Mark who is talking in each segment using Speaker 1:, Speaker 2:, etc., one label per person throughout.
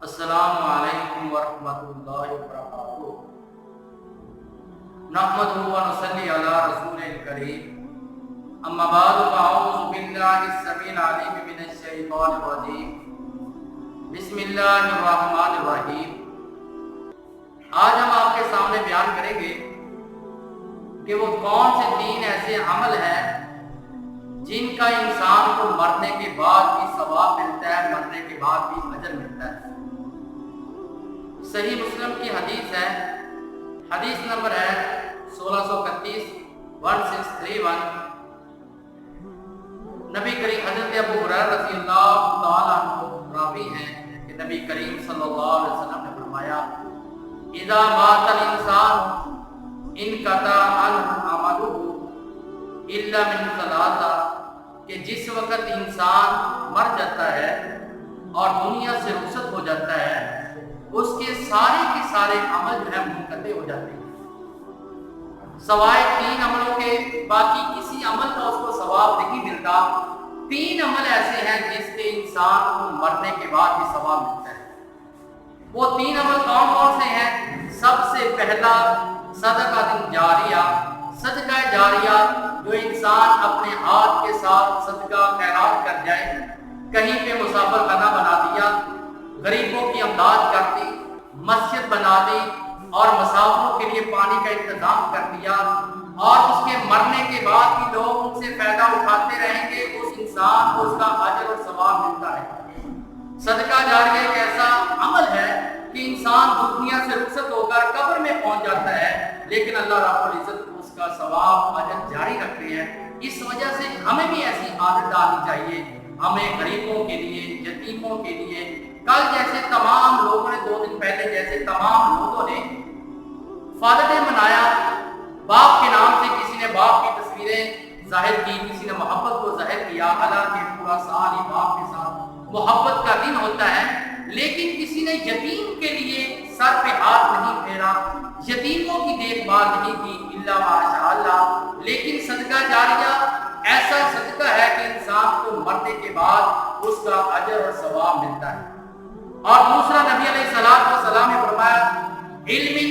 Speaker 1: अस्सलामु अलैकुम वरहमतुल्लाहि वबरकातुहू। नहमदुहु व नुसल्ली अला रसूलिल करीम। अम्मा बाद फअऊज़ु बिल्लाहिस समीइल अलीम मिनश शैतानिर रजीम। बिस्मिल्लाहिर रहमानिर रहीम। आज हम आपके सामने बयान करेंगे कि वो कौन से 3 ऐसे अमल हैं जिनका इंसान को मरने के बाद भी सवाब मिलता है, मरने के बाद भी अजर मिलता है। सही मुस्लिम की हदीस है, हदीस नंबर है 1631 1631। नबी करीम हजरत अबू हुरैरा रज़ियल्लाहु ताला अन्हु रावी हैं कि नबी करीम सल्लल्लाहु अलैहि वसल्लम ने फरमाया, इज़ा मातल इंसान इनक़ता अन्हु अमलुहु इल्ला मिन सलासा, कि जिस वक़्त इंसान मर जाता है और दुनिया से रुखसत हो जाता है, उसके सारे के सारे अमल जो है मुनक़ते हो जाते हैं, सवाए 3 अमलों के बाकी किसी अमल का उसको सवाब नहीं मिलता। 3 अमल ऐसे हैं जिसके इंसान को मरने के बाद भी सवाब मिलता है। वो 3 अमल कौन कौन से हैं? सबसे पहला सदका जारिया। सदका जारिया जो इंसान अपने हाथ के साथ सदका खैरात कर जाए, कहीं पे मुसाफिर खाना बना दिया, गरीबों की अमदाद कर दी, मस्जिद बना दी और मुसाफिरों के लिए पानी का इंतजाम कर दिया, और उसके मरने के बाद भी लोग उनसे फायदा उठाते रहेंगे, उस इंसान को उसका अजर और सवाब मिलता है। सदका जारिया एक ऐसा अमल है कि इंसान दुनिया से रुखसत होकर कब्र में पहुंच जाता है, लेकिन अल्लाह रब्बुल इज्जत उसका सवाब अजर जारी रखते हैं। इस वजह से हमें भी ऐसी आदत डालनी चाहिए। हमें गरीबों के लिए, यतीमों के लिए, कल जैसे तमाम लोगों ने 2 दिन पहले जैसे तमाम लोगों ने फादर डे मनाया, बाप के नाम से किसी ने बाप की तस्वीरें जाहिर की, किसी ने मोहब्बत को जाहिर किया। हालांकि पूरा साल ही बाप के साथ मोहब्बत का दिन होता है, लेकिन किसी ने यतीम के लिए सर पे हाथ नहीं फेरा, यतीमों की देखभाल नहीं की, इल्ला माशाअल्लाह। लेकिन सदका जारिया ऐसा सदका है कि इंसान को मरने के बाद उसका अजर और सवाब मिलता है। और दूसरा, नबी अलैहिस्सलाम ने फरमाया, इल्मिन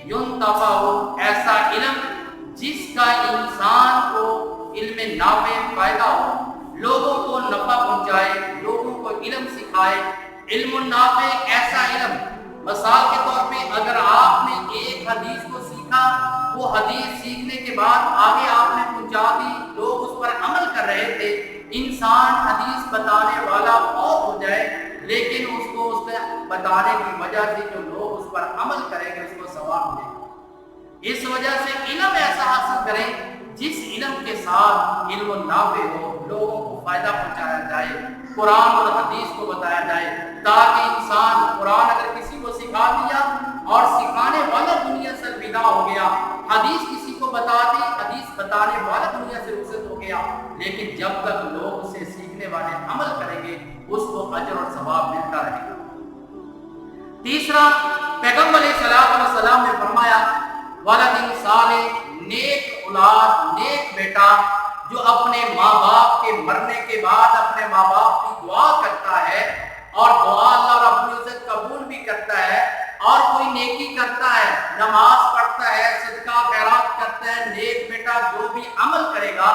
Speaker 1: युंतफअु, ऐसा इल्म जिसका इंसान को इल्म नाफे फायदा हो, लोगों को नफा पहुंचाए, लोगों को इल्म सिखाए। इल्मुन नाफे ऐसा इल्म, मिसाल के तौर पे अगर आपने एक हदीस को सीखा, वो हदीस सीखने के बाद आगे आपने पहुंचा दी, लोग उस पर अमल कर रहे थे, इंसान हदीस बताने वाला बहुत हो जाए, लेकिन उसको उसके बताने की वजह से जो लोग उस पर अमल करेंगे उसको सवाब मिलेगा। इस वजह से इल्म ऐसा हासिल करें जिस इल्म के साथ इल्म नाफे हो, लोगों को फायदा पहुंचाया जाए, कुरान और हदीस को बताया जाए, ताकि इंसान कुरान अगर किसी को सिखा दिया और सिखाने वाला दुनिया से विदा हो गया, हदीस किसी को बता दी, हदीस बताने वाला दुनिया से रुखसत हो गया, लेकिन जब तक लोग उसे सीखने वाले अमल करेंगे उसको अजर और सवाब मिलता रहेगा। तीसरा, पैगंबर अलैहिस्सलाम ने फरमाया, वलदिन सालिह, नेक औलाद, नेक बेटा जो अपने माँ बाप के मरने के बाद अपने माँ बाप की दुआ करता है, और दुआ अल्लाह रब्बुल इज्जत कबूल भी करता है, और कोई नेकी करता है, नमाज पढ़ता है, सदका खैरात करता है, नेक बेटा जो भी अमल करेगा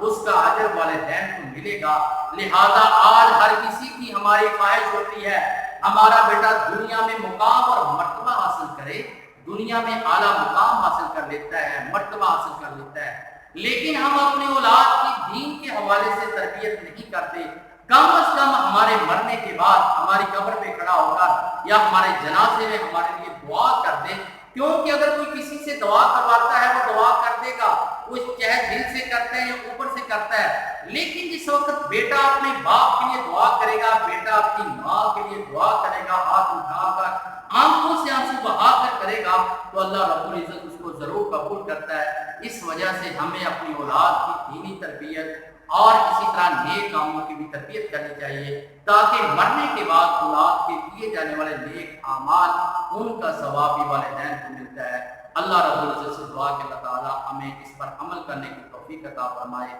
Speaker 1: उसका अजर वालिदैन को मिलेगा। लिहाजा आज हर किसी की हमारी ख्वाहिश होती है हमारा बेटा दुनिया में मुकाम और मर्तबा हासिल करे, दुनिया में आला मुकाम हासिल कर लेता है, मर्तबा हासिल कर लेता है, लेकिन हम अपने औलाद की दीन के हवाले से तरबियत नहीं करते। कम से कम हमारे मरने के बाद हमारी कब्र पे खड़ा होकर या हमारे जनाजे में हमारे लिए दुआ कर दे, क्योंकि अगर कोई किसी से दुआ करवाता है वो दुआ कर देगा, वो चाहे दिल से करता है या ऊपर से करता है, लेकिन जिस वक्त बेटा अपने बाप के लिए दुआ करेगा, बेटा अपनी माँ के लिए दुआ करेगा, हाथ उठाकर आंखों से आंसू बहाकर करेगा, तो अल्लाह रब्बुल इज्जत उसको जरूर कबूल करता है। इस वजह से हमें अपनी औलाद की दीनी तरबियत और इसी तरह नेक कामों की भी तरबियत करनी चाहिए, ताकि मरने के बाद औलाद के किए जाने वाले नेक आमाल उनका सवाब भी वालिदैन को मिलता है। अल्लाह रब्बुल इज्जत से दुआ कि अल्लाह ताला हमें इस पर अमल करने की तौफीक अता फरमाए।